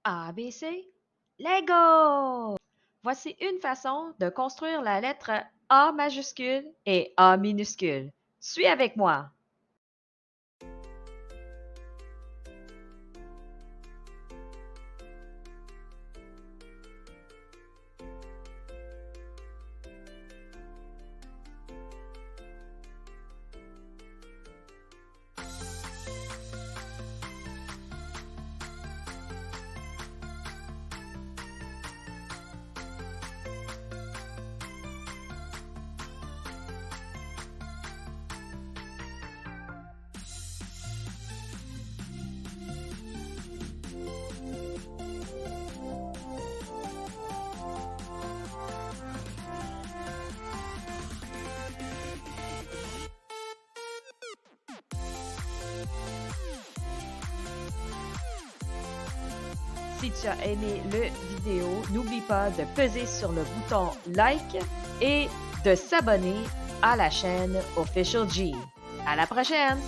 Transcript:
ABC, Lego! Voici une façon de construire la lettre A majuscule et A minuscule. Suis avec moi. Si tu as aimé le vidéo, n'oublie pas de peser sur le bouton like et de s'abonner à la chaîne Official G. À la prochaine!